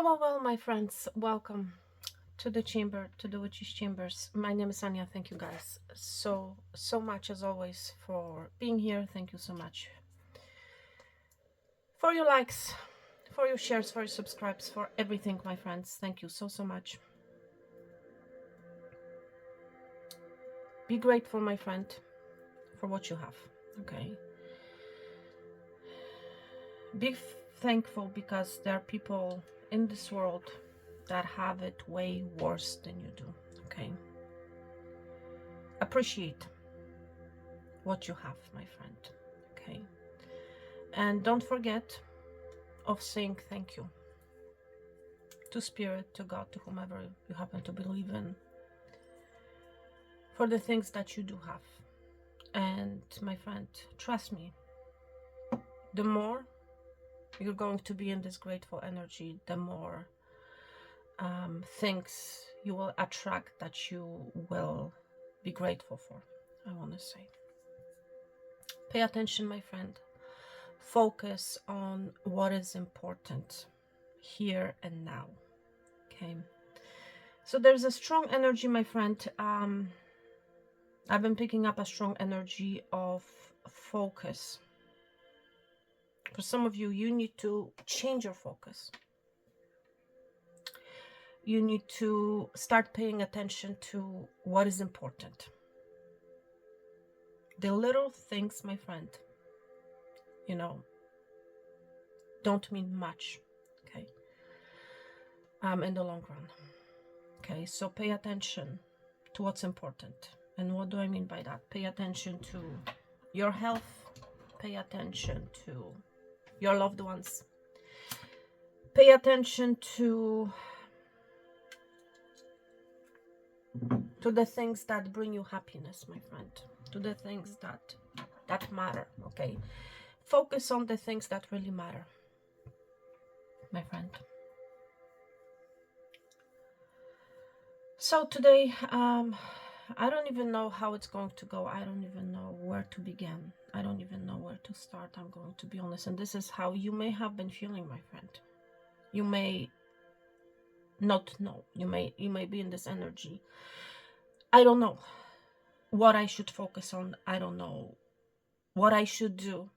Well, my friends, welcome to the chamber, to the Witch's Chambers. My name is Anya. Thank you guys so much as always for being here. Thank you so much for your likes, for your shares, for your subscribes, for everything, my friends. Thank you so much. Be grateful, my friend, for what you have. Okay. Be thankful because there are people in this world that have it way worse than you do. Okay. Appreciate what you have, my friend. Okay. And don't forget of saying thank you to Spirit, to God, to whomever you happen to believe in, for the things that you do have. And my friend, trust me, the more you're going to be in this grateful energy, the more things you will attract that you will be grateful for, I want to say. Pay attention, my friend. Focus on what is important here and now. Okay. So there's a strong energy, my friend. I've been picking up a strong energy of focus. For some of you, you need to change your focus. You need to start paying attention to what is important. The little things, my friend, you know, don't mean much, okay, in the long run. Okay, so pay attention to what's important. And what do I mean by that? Pay attention to your health. Pay attention to your loved ones. Pay attention to the things that bring you happiness, my friend. To the things that matter, okay? Focus on the things that really matter, my friend. So today, I don't even know how it's going to go. I don't even know where to begin. I don't even know where to start, I'm going to be honest. And this is how you may have been feeling, my friend. You may not know. You may be in this energy. I don't know what I should focus on. I don't know what I should do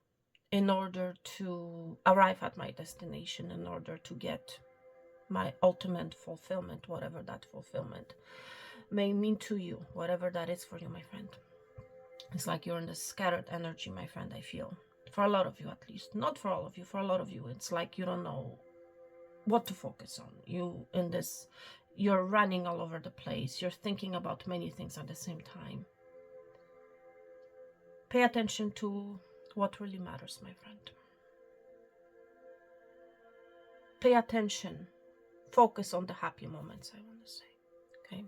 in order to arrive at my destination, in order to get my ultimate fulfillment, whatever that fulfillment may mean to you, whatever that is for you, my friend. It's like you're in this scattered energy, my friend, I feel. For a lot of you, at least. Not for all of you. For a lot of you, it's like you don't know what to focus on. You're running all over the place. You're thinking about many things at the same time. Pay attention to what really matters, my friend. Pay attention. Focus on the happy moments, I want to say. Okay?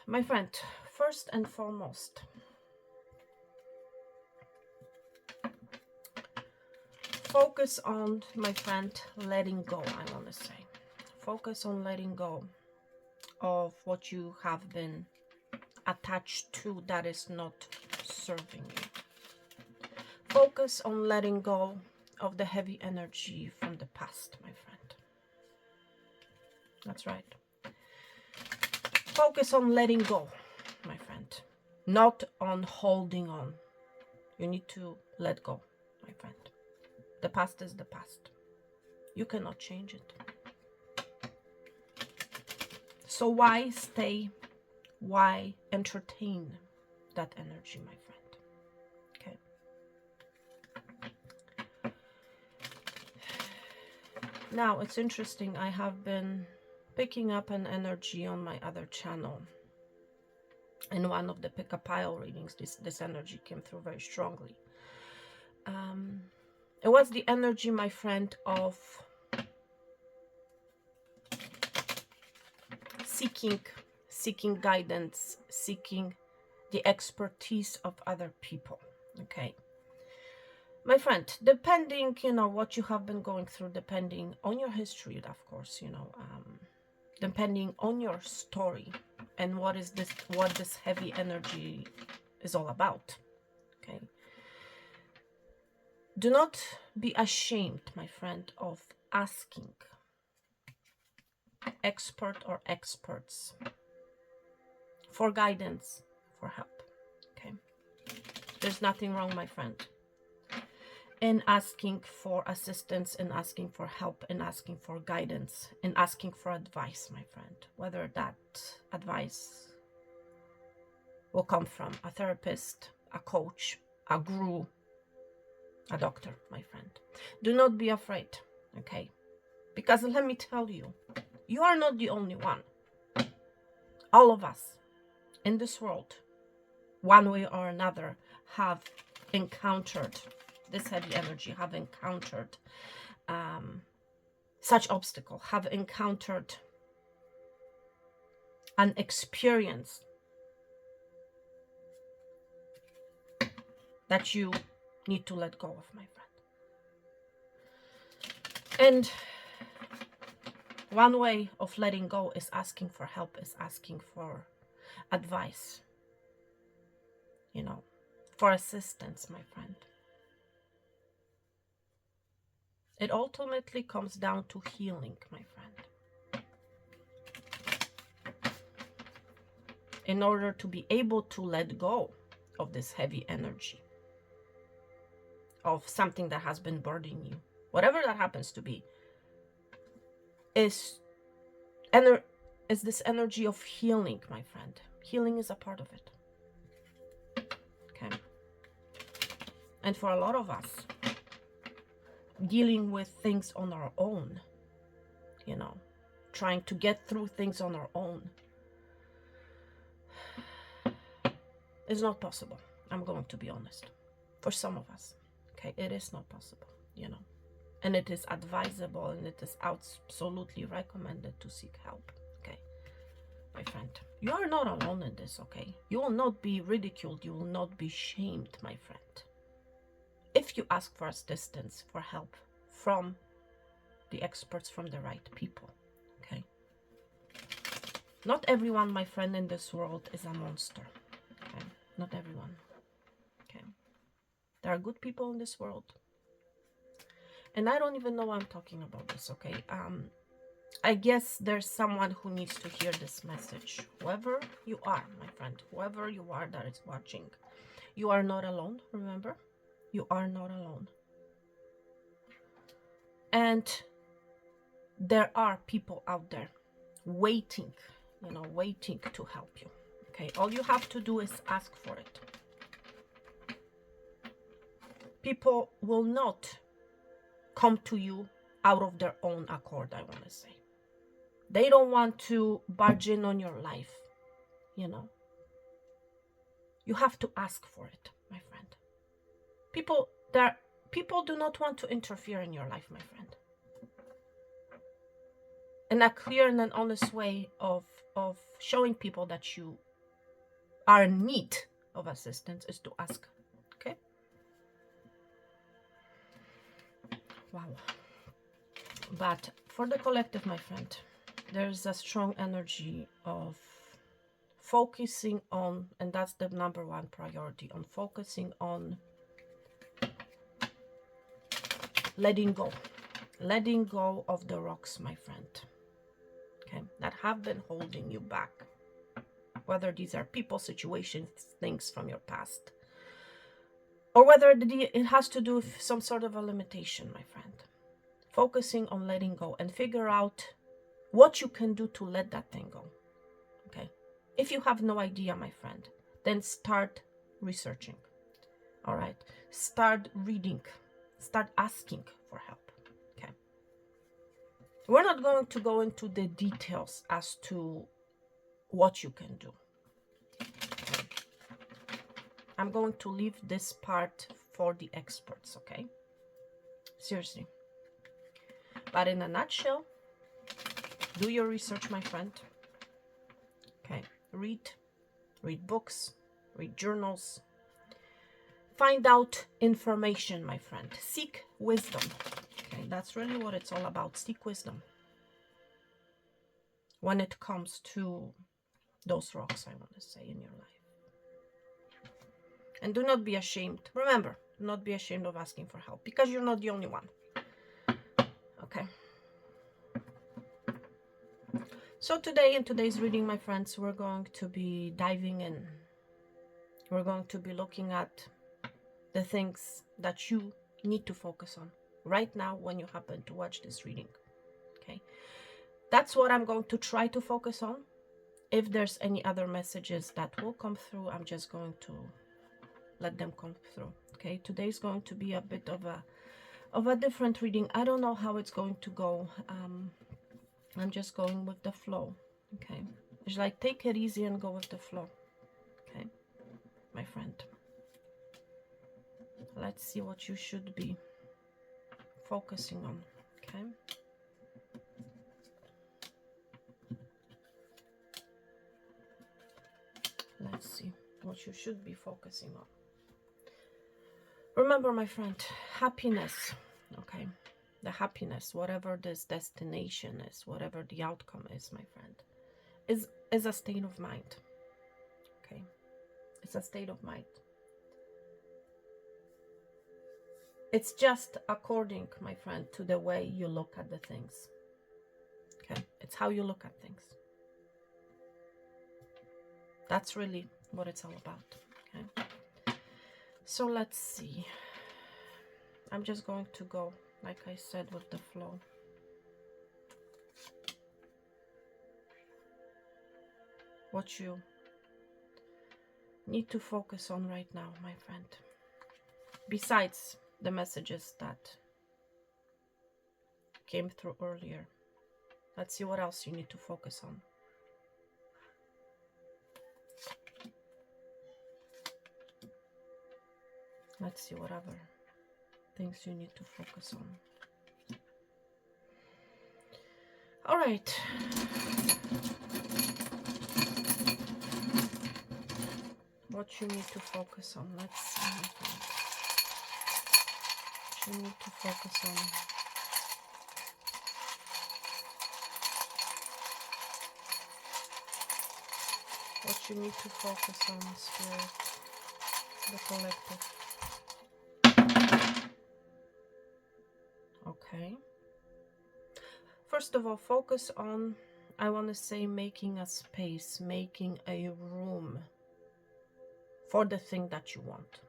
My friend, first and foremost, focus on, my friend, letting go, I want to say. Focus on letting go of what you have been attached to that is not serving you. Focus on letting go of the heavy energy from the past, my friend. That's right. Focus on letting go, my friend, not on holding on. You need to let go, my friend. The past is the past. You cannot change it. So why stay? Why entertain that energy, my friend? Okay. Now, it's interesting. I have been picking up an energy on my other channel. In one of the pick-a-pile readings, this energy came through very strongly. It was the energy, my friend, of seeking guidance, seeking the expertise of other people. Okay. My friend, depending, what you have been going through, depending on your history, of course, depending on your story and what this heavy energy is all about. Okay. Do not be ashamed, my friend, of asking expert or experts for guidance, for help. Okay. There's nothing wrong, my friend, in asking for assistance, in asking for help, in asking for guidance, in asking for advice, my friend. Whether that advice will come from a therapist, a coach, a guru, a doctor, my friend. Do not be afraid, okay? Because let me tell you, you are not the only one. All of us in this world, one way or another, have encountered this heavy energy, have encountered such obstacle, have encountered an experience that you need to let go of, my friend. And one way of letting go is asking for help, is asking for advice, you know, for assistance, my friend. It ultimately comes down to healing, my friend. In order to be able to let go of this heavy energy, of something that has been burdening you, whatever that happens to be, is this energy of healing, my friend. Healing is a part of it. Okay. And for a lot of us, dealing with things on our own, you know, trying to get through things on our own is not possible. I'm going to be honest. For some of us, okay, it is not possible, you know. And it is advisable and it is absolutely recommended to seek help, okay, my friend. You are not alone in this, okay? You will not be ridiculed. You will not be shamed, my friend, if you ask for assistance, for help from the experts, from the right people, okay? Not everyone, my friend, in this world is a monster, okay? Not everyone, okay? There are good people in this world. And I don't even know why I'm talking about this, okay? I guess there's someone who needs to hear this message. Whoever you are, my friend, whoever you are that is watching, you are not alone, remember? You are not alone. And there are people out there waiting, you know, waiting to help you, okay? All you have to do is ask for it. People will not come to you out of their own accord, I want to say. They don't want to barge in on your life, you know. You have to ask for it, my friend. People do not want to interfere in your life, my friend. And a clear and an honest way of showing people that you are in need of assistance is to ask, okay? Wow. But for the collective, my friend, there's a strong energy of focusing on, and that's the number one priority, on focusing on letting go of the rocks, my friend, okay, that have been holding you back, whether these are people, situations, things from your past, or whether it has to do with some sort of a limitation, my friend. Focusing on letting go and figure out what you can do to let that thing go, okay? If you have no idea, my friend, then start researching, all right? Start reading, start asking for help, okay? We're not going to go into the details as to what you can do. Okay? I'm going to leave this part for the experts, okay? Seriously. But in a nutshell, do your research, my friend. Okay, read books, read journals. Find out information, my friend. Seek wisdom. Okay, that's really what it's all about. Seek wisdom when it comes to those rocks, I want to say, in your life. And do not be ashamed. Remember, not be ashamed of asking for help, because you're not the only one. Okay. So today, in today's reading, my friends, we're going to be diving in. We're going to be looking at the things that you need to focus on right now when you happen to watch this reading. Okay. That's what I'm going to try to focus on. If there's any other messages that will come through, I'm just going to let them come through. Okay. Today's going to be a bit of a different reading. I don't know how it's going to go. I'm just going with the flow. Okay. It's like, take it easy and go with the flow. Okay, my friend. Let's see what you should be focusing on. Okay. Let's see what you should be focusing on. Remember, my friend, happiness. Okay. The happiness, whatever this destination is, whatever the outcome is, my friend, is a state of mind. Okay. It's a state of mind. It's just according, my friend, to the way you look at the things. Okay. It's how you look at things. That's really what it's all about. Okay. So let's see. I'm just going to go, like I said, with the flow. What you need to focus on right now, my friend, besides the messages that came through earlier. Let's see what else you need to focus on. Let's see what other things you need to focus on. All right. What you need to focus on. Let's see, my friend. What you need to focus on. What you need to focus on, Spirit, the collective. Okay. First of all, focus on, I want to say, making a space, making a room for the thing that you want.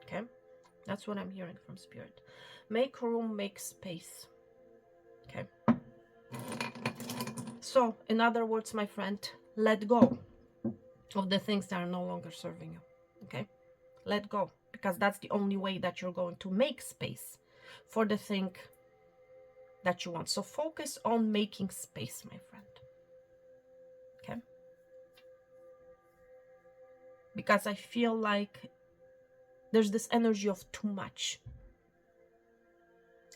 Okay? That's what I'm hearing from Spirit. Make room, make space. Okay? So, in other words, my friend, let go of the things that are no longer serving you. Okay? Let go. Because that's the only way that you're going to make space for the thing that you want. So focus on making space, my friend. Okay? Because I feel like there's this energy of too much.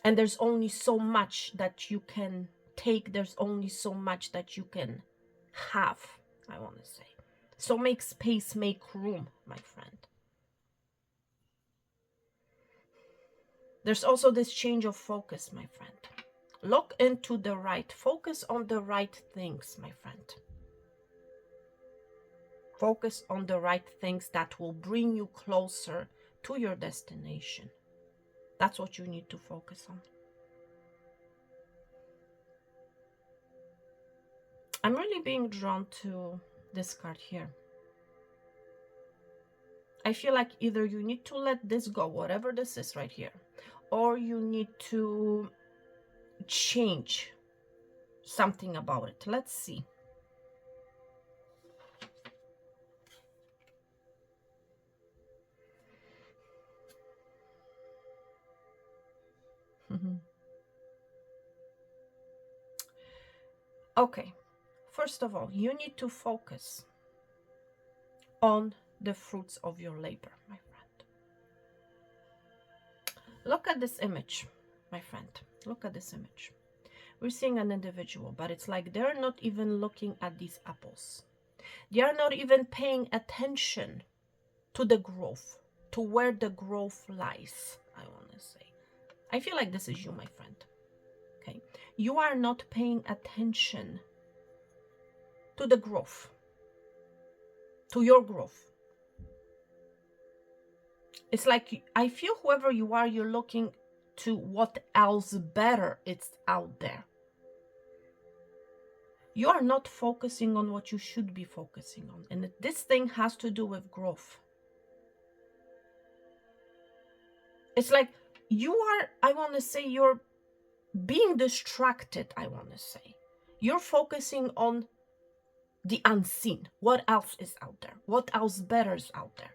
And there's only so much that you can take. There's only so much that you can have, I want to say. So make space, make room, my friend. There's also this change of focus, my friend. Look into the right. Focus on the right things, my friend. Focus on the right things that will bring you closer to your destination. That's what you need to focus on. I'm really being drawn to this card here. I feel like either you need to let this go, whatever this is right here, or you need to change something about it. Let's see. Okay, first of all, you need to focus on the fruits of your labor, my friend. Look at this image, my friend. Look at this image. We're seeing an individual, but it's like they're not even looking at these apples. They are not even paying attention to the growth, to where the growth lies, I want to say. I feel like this is you, my friend. Okay? You are not paying attention to the growth, to your growth. It's like I feel whoever you are, you're looking to what else better it's out there. You are not focusing on what you should be focusing on. And this thing has to do with growth. It's like you are, I want to say, you're being distracted, I want to say. You're focusing on the unseen. What else is out there? What else better is out there?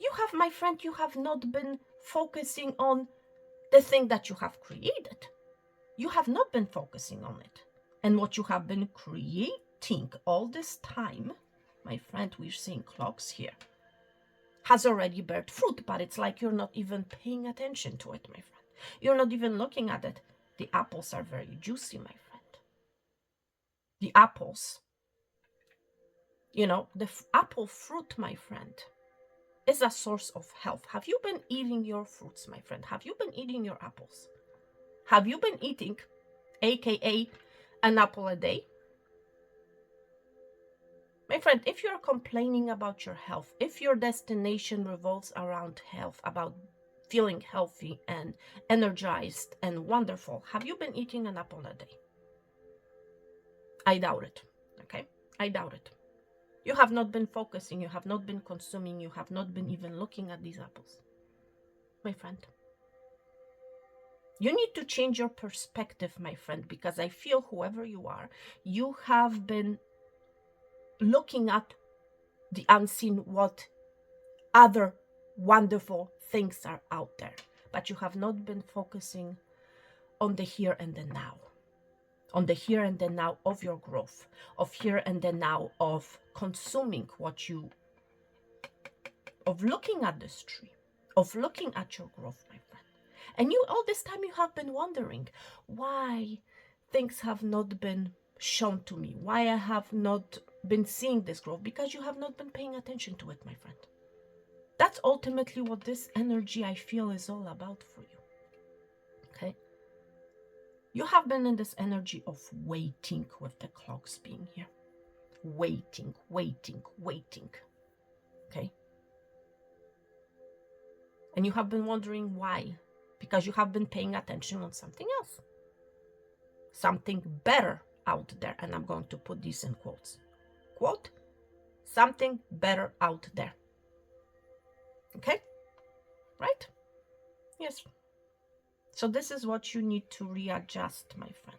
You have, my friend, you have not been focusing on the thing that you have created. You have not been focusing on it. And what you have been creating all this time, my friend, we're seeing clocks here, has already beared fruit, but it's like you're not even paying attention to it, my friend. You're not even looking at it. The apples are very juicy, my friend. The apples, you know, the apple fruit, my friend, is a source of health. Have you been eating your fruits, my friend? Have you been eating your apples? Have you been eating, aka an apple a day? My friend, if you're complaining about your health, if your destination revolves around health, about feeling healthy and energized and wonderful, have you been eating an apple a day? I doubt it, okay? I doubt it. You have not been focusing, you have not been consuming, you have not been even looking at these apples, my friend. You need to change your perspective, my friend, because I feel whoever you are, you have been looking at the unseen, what other wonderful things are out there, but you have not been focusing on the here and the now, on the here and the now of your growth, of here and the now of consuming what you, of looking at this tree, of looking at your growth, my friend. And you, all this time, you have been wondering why things have not been shown to me, why I have not been seeing this growth, because you have not been paying attention to it, my friend. That's ultimately what this energy, I feel, is all about for you. Okay? You have been in this energy of waiting, with the clocks being here. Waiting, waiting, waiting. Okay? And you have been wondering why. Because you have been paying attention on something else. Something better out there. And I'm going to put these in quotes. Quote, something better out there. Okay? Right? Yes. So this is what you need to readjust, my friend.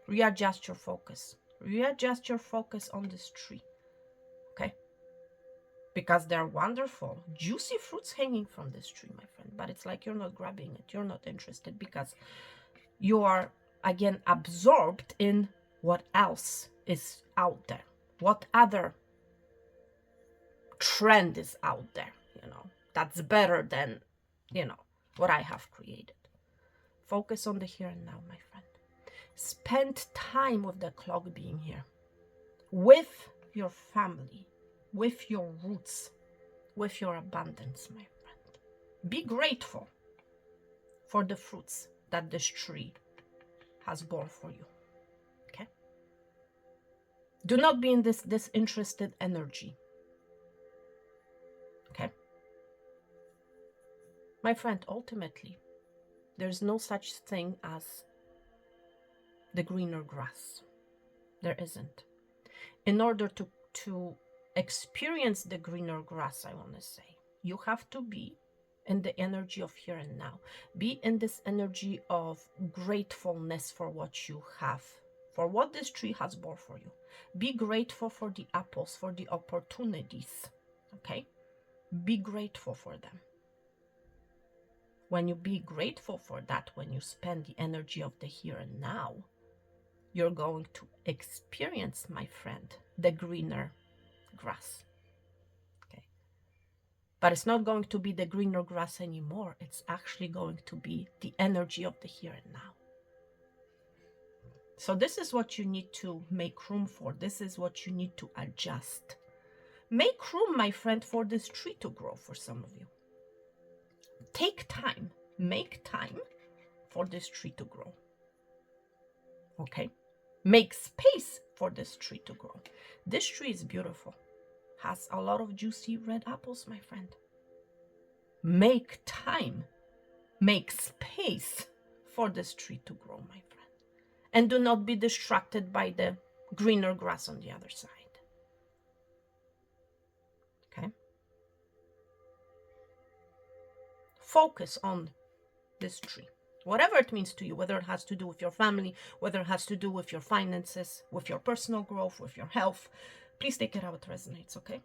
Readjust your focus. Readjust your focus on this tree. Okay? Because they're wonderful, juicy fruits hanging from this tree, my friend. But it's like you're not grabbing it. You're not interested because you are, again, absorbed in what else is out there. What other trend is out there, you know, that's better than, you know, what I have created. Focus on the here and now, my friend. Spend time with the clock being here, with your family, with your roots, with your abundance, my friend. Be grateful for the fruits that this tree has borne for you. Okay? Do not be in this disinterested energy. Okay? My friend, ultimately, there's no such thing as the greener grass. There isn't. In order to experience the greener grass, I want to say, you have to be in the energy of here and now. Be in this energy of gratefulness for what you have, for what this tree has borne for you. Be grateful for the apples, for the opportunities. Okay? Be grateful for them. When you be grateful for that, when you spend the energy of the here and now, you're going to experience, my friend, the greener grass. Okay. But it's not going to be the greener grass anymore. It's actually going to be the energy of the here and now. So this is what you need to make room for. This is what you need to adjust. Make room, my friend, for this tree to grow for some of you. Take time. Make time for this tree to grow. Okay? Make space for this tree to grow. This tree is beautiful. Has a lot of juicy red apples, my friend. Make time, make space for this tree to grow, my friend. And do not be distracted by the greener grass on the other side. Okay? Focus on this tree. Whatever it means to you, whether it has to do with your family, whether it has to do with your finances, with your personal growth, with your health, please take it how it resonates, okay?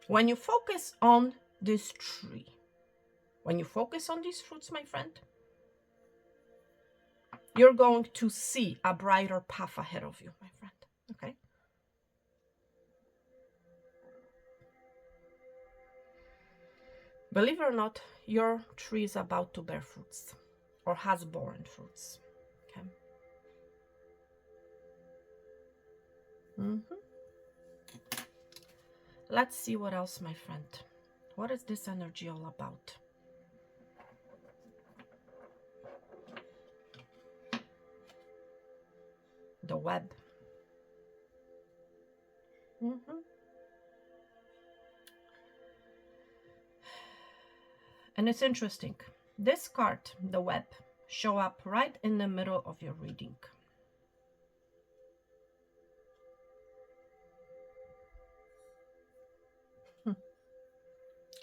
When you focus on this tree, when you focus on these fruits, my friend, you're going to see a brighter path ahead of you, my friend, okay? Believe it or not, your tree is about to bear fruits or has borne fruits, okay? Let's see what else, my friend. What is this energy all about? The web. And it's interesting. This card, the web, show up right in the middle of your reading.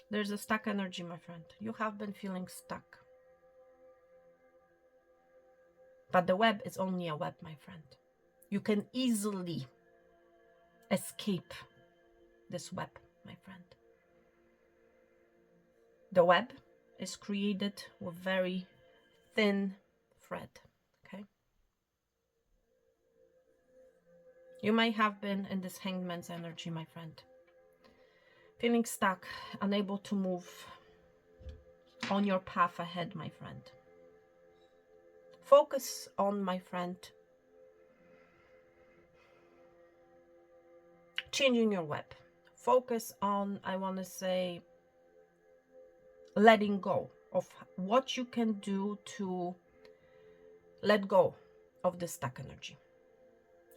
There's a stuck energy, my friend. You have been feeling stuck. But the web is only a web, my friend. You can easily escape this web, my friend. The web is created with very thin thread, okay? You may have been in this Hanged Man's energy, my friend. Feeling stuck, unable to move on your path ahead, my friend. Focus on, my friend, changing your web. Focus on, I want to say, letting go of what you can do to let go of the stuck energy.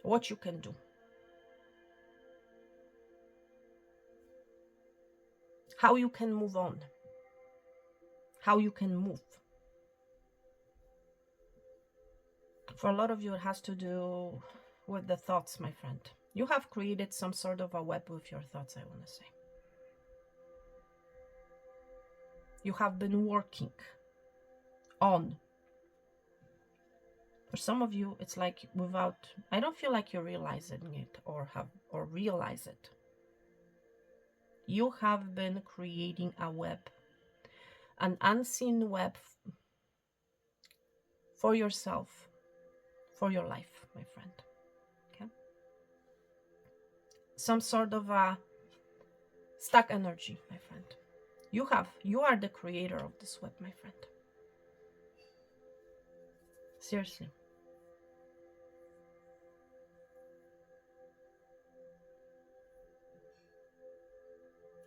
What you can do. How you can move on. How you can move. For a lot of you, it has to do with the thoughts, my friend. You have created some sort of a web with your thoughts, I want to say. You have been working on. For some of you, it's like without, I don't feel like you're realizing it or realize it. You have been creating a web, an unseen web for yourself, for your life, my friend. Okay? Some sort of a stuck energy, my friend. You are the creator of this web, my friend. Seriously.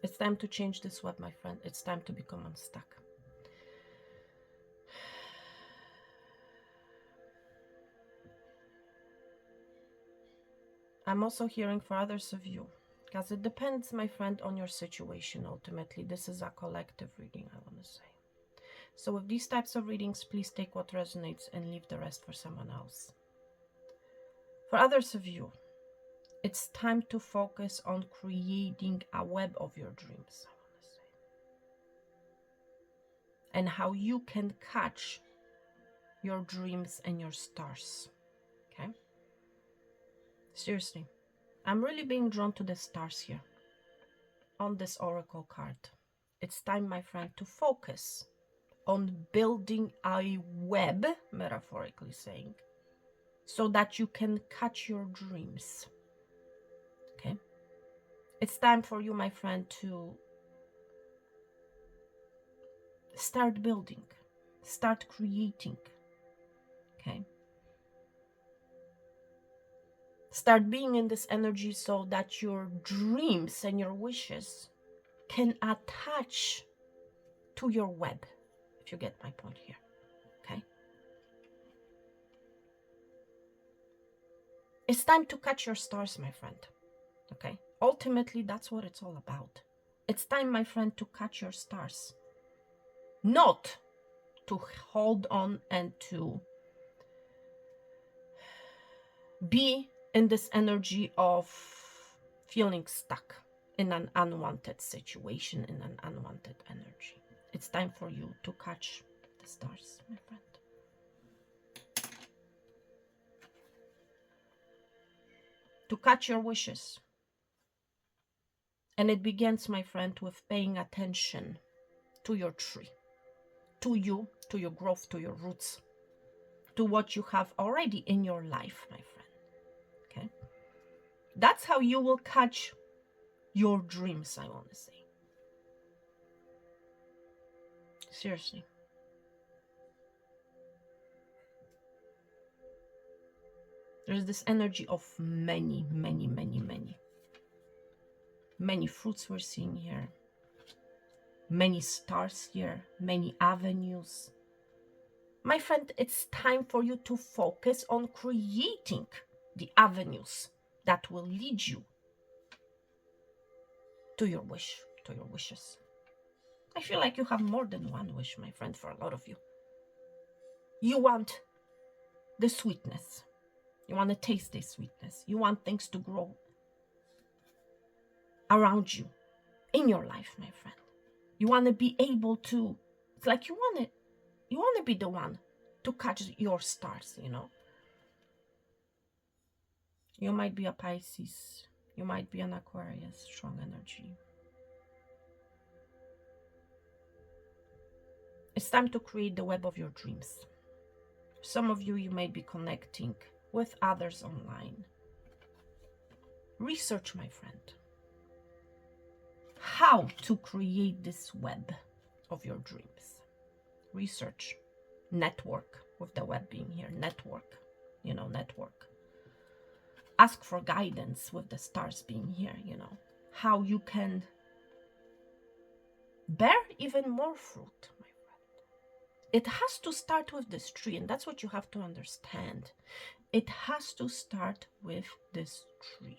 It's time to change this web, my friend. It's time to become unstuck. I'm also hearing for others of you, because it depends, my friend, on your situation. Ultimately, this is a collective reading, I want to say. So with these types of readings, please take what resonates and leave the rest for someone else. For others of you, it's time to focus on creating a web of your dreams, I want to say. And how you can catch your dreams and your stars. Okay? Seriously. I'm really being drawn to the stars here on this oracle card. It's time, my friend, to focus on building a web, metaphorically saying, so that you can catch your dreams. Okay? It's time for you, my friend, to start building, start creating. Okay? Start being in this energy so that your dreams and your wishes can attach to your web, if you get my point here. Okay? It's time to catch your stars, my friend. Okay? Ultimately, that's what it's all about. It's time, my friend, to catch your stars. Not to hold on and to be in this energy of feeling stuck in an unwanted situation, in an unwanted energy. It's time for you to catch the stars, my friend. To catch your wishes. And it begins, my friend, with paying attention to your tree, to you, to your growth, to your roots, to what you have already in your life, my friend. Okay? That's how you will catch your dreams, I want to say. Seriously. There's this energy of many fruits we're seeing here, many stars here, many avenues. My friend, it's time for you to focus on creating the avenues that will lead you to your wish, to your wishes. I feel like you have more than one wish, my friend, for a lot of you. You want the sweetness. You want to taste this sweetness. You want things to grow around you, in your life, my friend. You want to be able to, it's like you want to be the one to catch your stars, you know. You might be a Pisces. You might be an Aquarius, strong energy. It's time to create the web of your dreams. Some of you, you may be connecting with others online. Research, my friend, how to create this web of your dreams. Research, network, with the web being here, network, you know, network. Ask for guidance with the stars being here, you know, how you can bear even more fruit, my friend. It has to start with this tree, and that's what you have to understand. It has to start with this tree.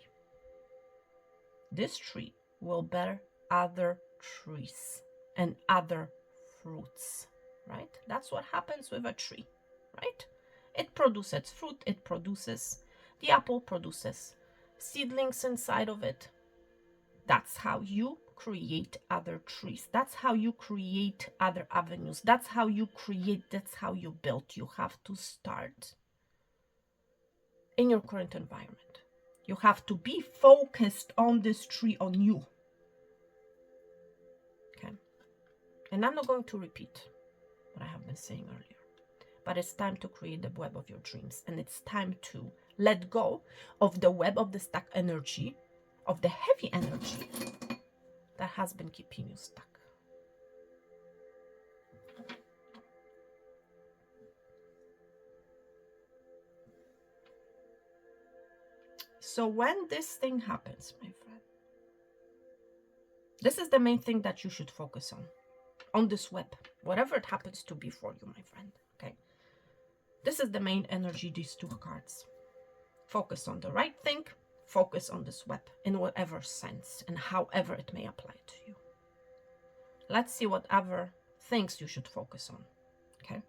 This tree will bear other trees and other fruits, right? That's what happens with a tree, right? It produces fruit, it produces, the apple produces seedlings inside of it. That's how you create other trees. That's how you create other avenues. That's how you create, that's how you build. You have to start in your current environment. You have to be focused on this tree, on you. Okay? And I'm not going to repeat what I have been saying earlier. But it's time to create the web of your dreams. And it's time to let go of the web of the stuck energy, of the heavy energy that has been keeping you stuck. So when this thing happens, my friend, this is the main thing that you should focus on this web, whatever it happens to be for you, my friend, okay? This is the main energy, these two cards. Focus on the right thing, focus on this web in whatever sense and however it may apply to you. Let's see what other things you should focus on, okay?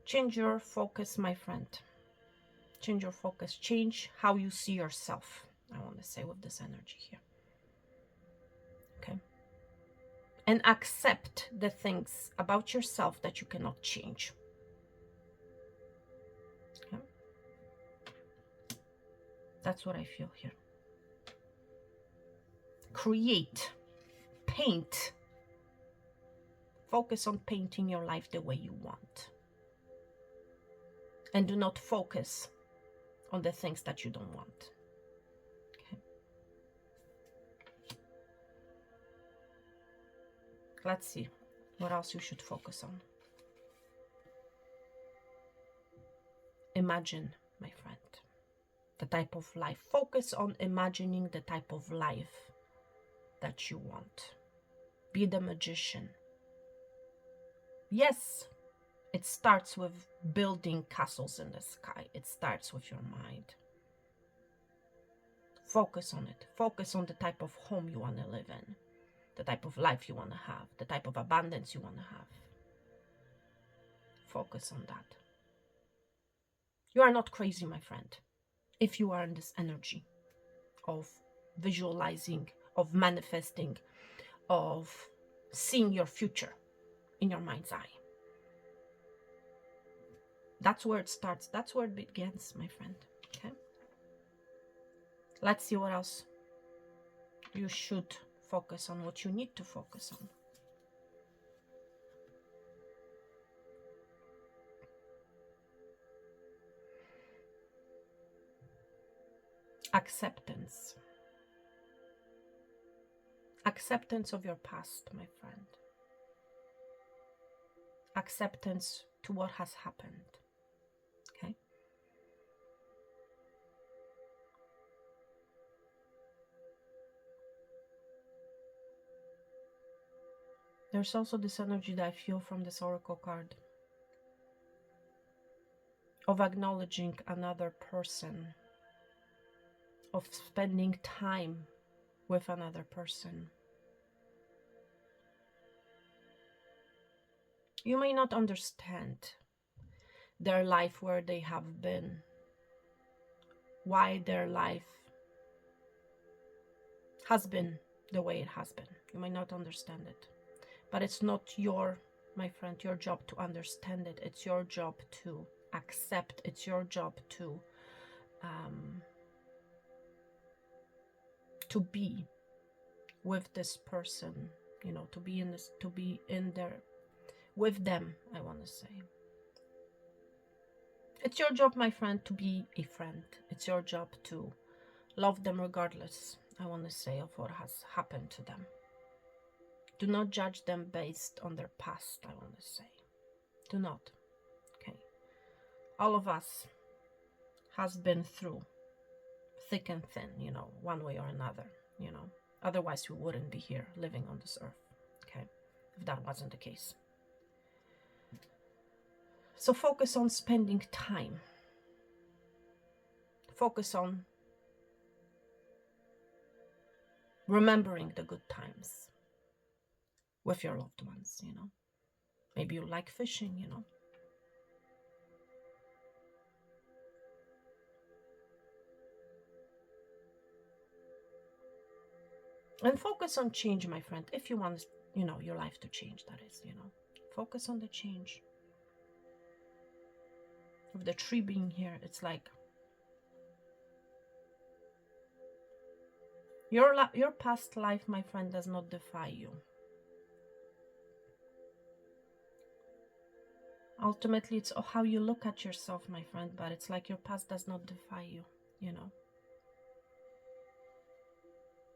Change your focus, my friend. Change your focus. Change how you see yourself, I want to say, with this energy here. Okay? And accept the things about yourself that you cannot change. Okay? That's what I feel here. Create. Paint. Focus on painting your life the way you want. And do not focus on the things that you don't want. Okay. Let's see what else you should focus on. Imagine, my friend, the type of life. Focus on imagining the type of life that you want. Be the magician. Yes, It starts with building castles in the sky. It starts with your mind. Focus on it. Focus on the type of home you want to live in, the type of life you want to have, the type of abundance you want to have. Focus on that. You are not crazy, my friend, if you are in this energy of visualizing, of manifesting, of seeing your future in your mind's eye. That's where it starts. That's where it begins, my friend. Okay? Let's see what else you should focus on, what you need to focus on. Acceptance. Acceptance of your past, my friend. Acceptance to what has happened. Okay? There's also this energy that I feel from this oracle card of acknowledging another person, of spending time with another person. You may not understand their life, where they have been, why their life has been the way it has been. You may not understand it, but it's not your, my friend, your job to understand it. It's your job to accept. It's your job to be with this person, you know, to be in there with them, I want to say. It's your job, my friend, to be a friend. It's your job to love them regardless, I want to say, of what has happened to them. Do not judge them based on their past, I want to say. Do not. Okay. All of us has been through thick and thin, you know, one way or another, you know. Otherwise, we wouldn't be here living on this earth, okay, if that wasn't the case. So focus on spending time. Focus on remembering the good times with your loved ones, you know. Maybe you like fishing, you know. And focus on change, my friend, if you want, you know, your life to change, that is, you know. Focus on the change. With the tree being here, it's like your past life, my friend, does not defy you. Ultimately, it's how you look at yourself, my friend, but it's like your past does not defy you, you know.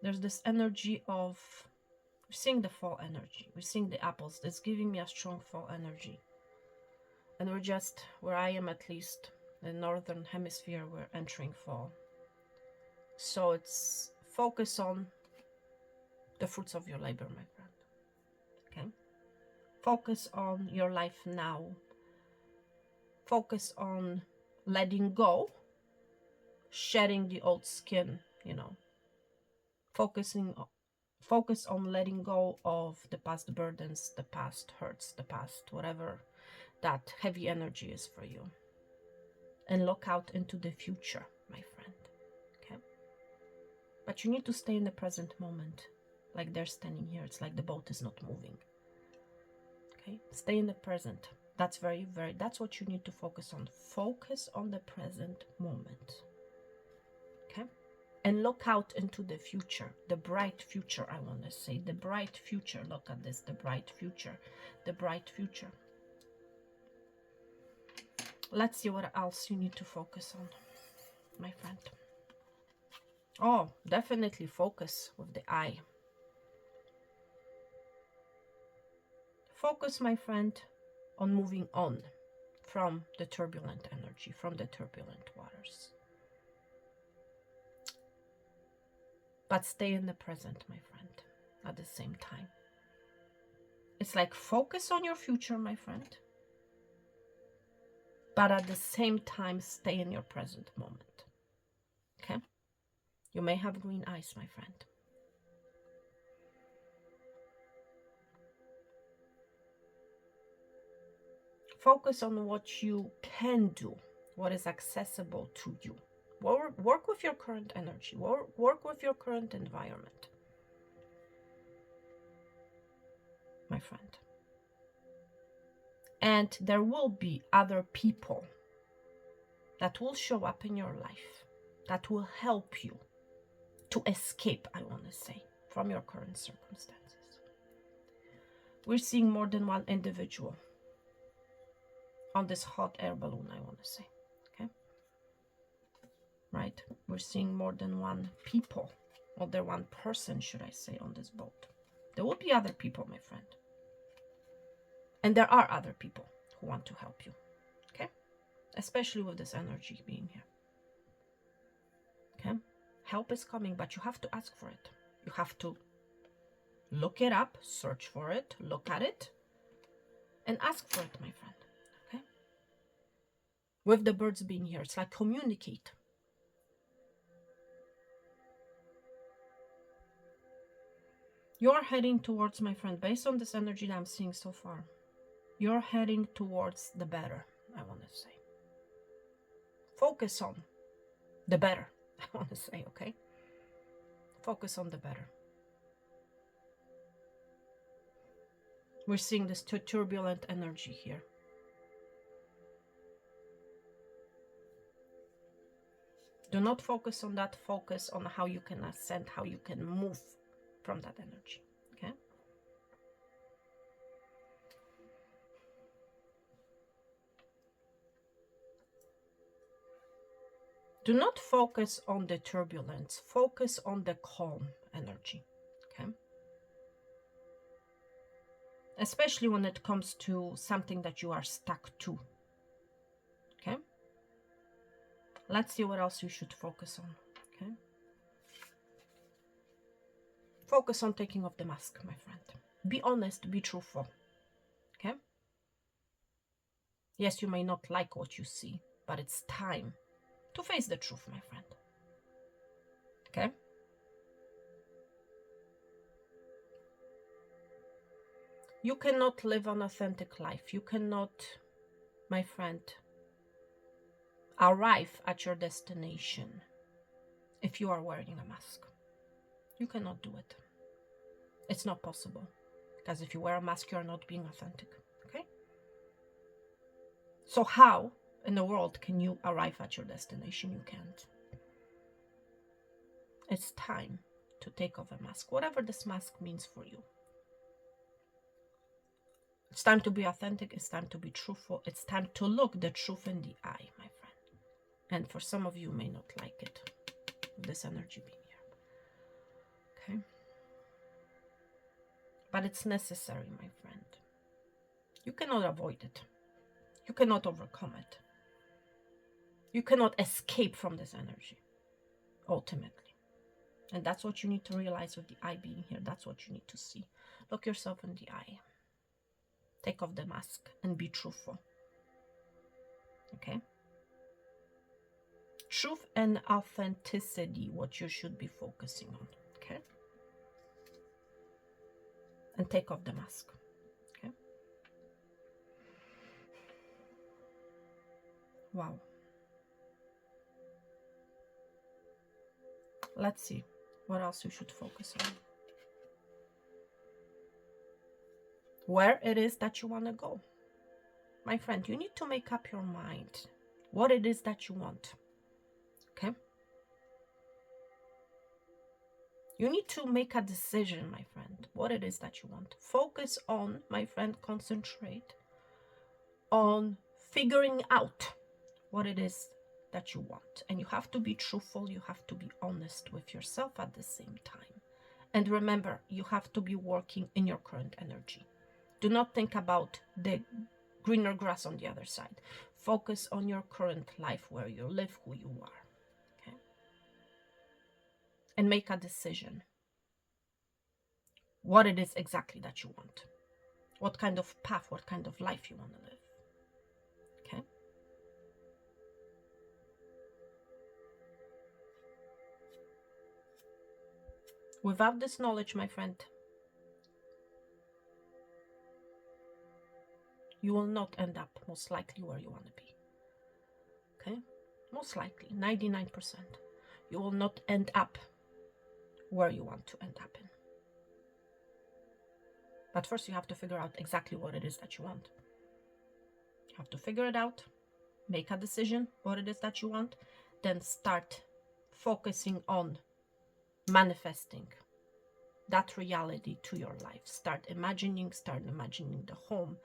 There's this energy of, we're seeing the fall energy. We're seeing the apples. It's giving me a strong fall energy. And we're just, where I am at least, the northern hemisphere, we're entering fall. So it's focus on the fruits of your labor, my friend. Okay? Focus on your life now. Focus on letting go, shedding the old skin, you know. Focus on letting go of the past burdens, the past hurts, the past whatever that heavy energy is for you. And look out into the future, my friend. Okay? But you need to stay in the present moment. Like they're standing here. It's like the boat is not moving. Okay? Stay in the present. That's that's what you need to focus on. Focus on the present moment. Okay? And look out into the future, the bright future, I want to say. The bright future. Look at this, the bright future. The bright future. Let's see what else you need to focus on, my friend. Oh, definitely focus with the eye. Focus, my friend, on moving on from the turbulent energy, from the turbulent waters. But stay in the present, my friend, at the same time. It's like focus on your future, my friend. but at the same time, stay in your present moment. Okay? You may have green eyes, my friend. Focus on what you can do, what is accessible to you. Work with your current energy, work with your current environment, my friend. And there will be other people that will show up in your life that will help you to escape, I want to say, from your current circumstances. We're seeing more than one individual on this hot air balloon, I want to say. Okay? Right? We're seeing more than one people, or than one person, should I say, on this boat. There will be other people, my friend. And there are other people who want to help you. Okay? Especially with this energy being here. Okay? Help is coming, but you have to ask for it. You have to look it up, search for it, look at it, and ask for it, my friend. Okay? With the birds being here, it's like communicate. You're heading towards, my friend, based on this energy that I'm seeing so far, you're heading towards the better, I want to say. Focus on the better, I want to say, okay? Focus on the better. We're seeing this turbulent energy here. Do not focus on that. Focus on how you can ascend, how you can move from that energy, okay? Do not focus on the turbulence. Focus on the calm energy, okay? Especially when it comes to something that you are stuck to, okay? Let's see what else you should focus on, okay? Focus on taking off the mask, my friend. Be honest, be truthful, okay? Yes, you may not like what you see, but it's time to face the truth, my friend, okay? You cannot live an authentic life. You cannot, my friend, arrive at your destination if you are wearing a mask. You cannot do it. It's not possible. Because if you wear a mask, you are not being authentic. Okay? So how in the world can you arrive at your destination? You can't. It's time to take off a mask, whatever this mask means for you. It's time to be authentic. It's time to be truthful. It's time to look the truth in the eye, my friend. And for some of you, may not like it, this energy being here. Okay? But it's necessary, my friend. You cannot avoid it. You cannot overcome it. You cannot escape from this energy, ultimately. And that's what you need to realize with the eye being here. That's what you need to see. Look yourself in the eye. Take off the mask and be truthful. Okay? Truth and authenticity, what you should be focusing on. Okay? And take off the mask. Okay? Wow. Let's see what else you should focus on. Where it is that you want to go. My friend, you need to make up your mind what it is that you want. Okay? You need to make a decision, my friend, what it is that you want. Focus on, my friend, concentrate on figuring out what it is that you want. And you have to be truthful. You have to be honest with yourself at the same time. And remember, you have to be working in your current energy. Do not think about the greener grass on the other side. Focus on your current life, where you live, who you are. Okay? And make a decision. What it is exactly that you want. What kind of path, what kind of life you want to live. Okay? Without this knowledge, my friend, you will not end up most likely where you want to be. Okay? Most likely, 99%. You will not end up where you want to end up in. But first you have to figure out exactly what it is that you want. You have to figure it out, make a decision what it is that you want, then start focusing on manifesting that reality to your life. Start imagining the home,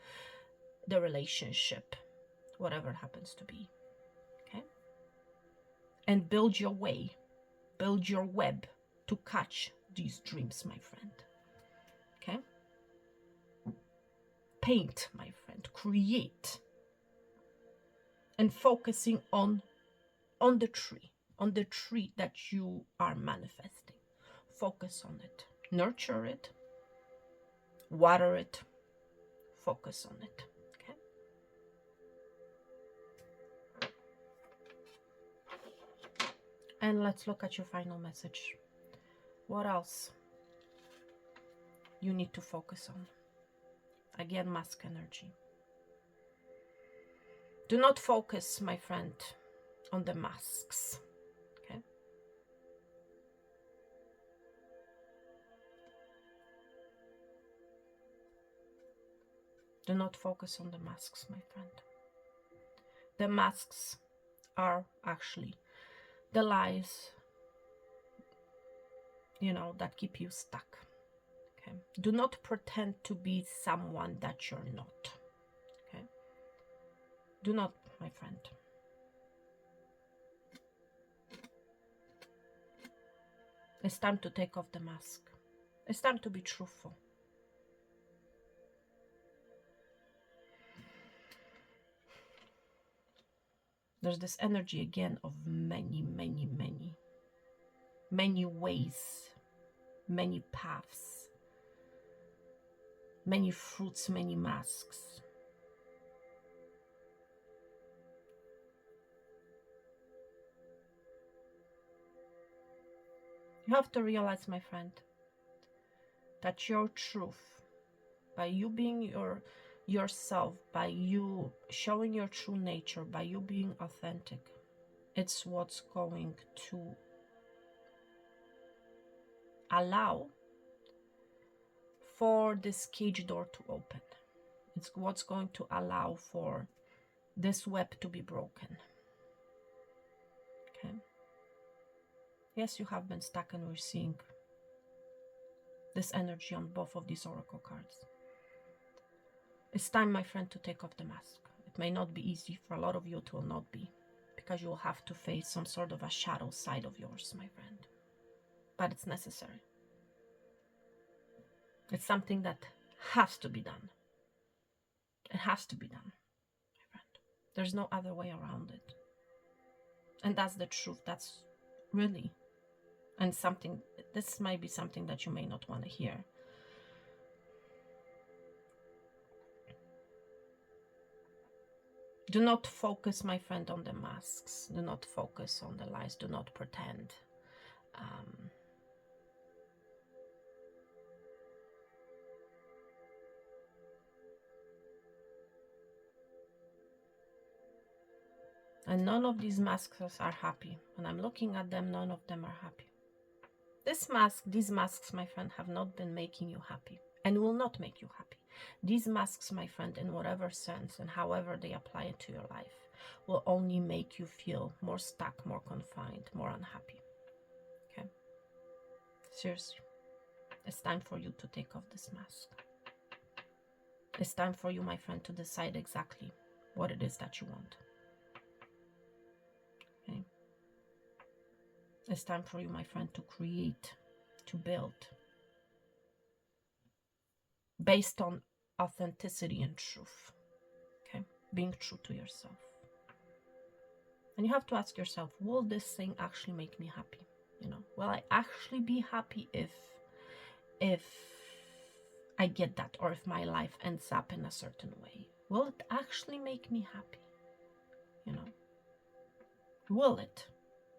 the relationship, whatever it happens to be. Okay? And build your way, build your web to catch these dreams, my friend. Okay? Paint, my friend, create, and focusing on the tree that you are manifesting. Focus on it, nurture it, water it, focus on it. Okay? And let's look at your final message. What else you need to focus on? Again, mask energy. Do not focus, my friend, on the masks. Okay? Do not focus on the masks, my friend. The masks are actually the lies, that keep you stuck. Okay? Do not pretend to be someone that you're not. Okay? Do not, my friend. It's time to take off the mask. It's time to be truthful. There's this energy again of many ways, many paths, many fruits, many masks. You have to realize, my friend, that your truth, by you being yourself, by you showing your true nature, by you being authentic, it's what's going to allow for this cage door to open. It's what's going to allow for this web to be broken. Okay? Yes, you have been stuck, and we're seeing this energy on both of these oracle cards. It's time, my friend, to take off the mask. It may not be easy. For a lot of you, it will not be, because you will have to face some sort of a shadow side of yours, my friend. But it's necessary. It's something that has to be done. It has to be done, my friend. There's no other way around it. And that's the truth. That's really, and something, this might be something that you may not want to hear. Do not focus, my friend, on the masks. Do not focus on the lies. Do not pretend. And none of these masks are happy. When I'm looking at them, none of them are happy. These masks, my friend, have not been making you happy and will not make you happy. These masks, my friend, in whatever sense and however they apply it to your life, will only make you feel more stuck, more confined, more unhappy. Okay? Seriously. It's time for you to take off this mask. It's time for you, my friend, to decide exactly what it is that you want. Okay? It's time for you, my friend, to create, to build, based on authenticity and truth. Okay? Being true to yourself. And you have to ask yourself, will this thing actually make me happy? Will I actually be happy if I get that, or if my life ends up in a certain way? Will it actually make me happy? Will it?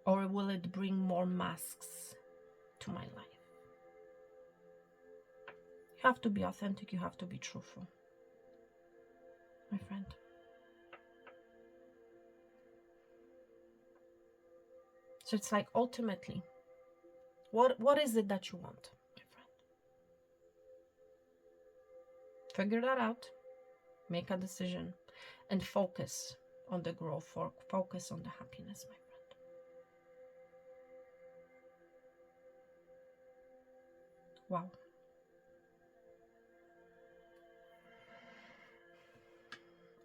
Or will it bring more masks to my life? have to be authentic, you have to be truthful, my friend. So it's like, ultimately, what is it that you want, my friend? Figure that out, make a decision, and focus on the growth, or focus on the happiness, my friend. Wow.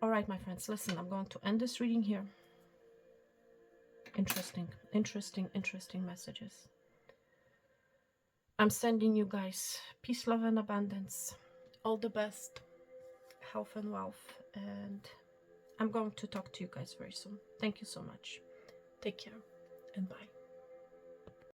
All right, my friends, listen, I'm going to end this reading here. Interesting messages. I'm sending you guys peace, love, and abundance. All the best, health and wealth. And I'm going to talk to you guys very soon. Thank you so much. Take care and bye.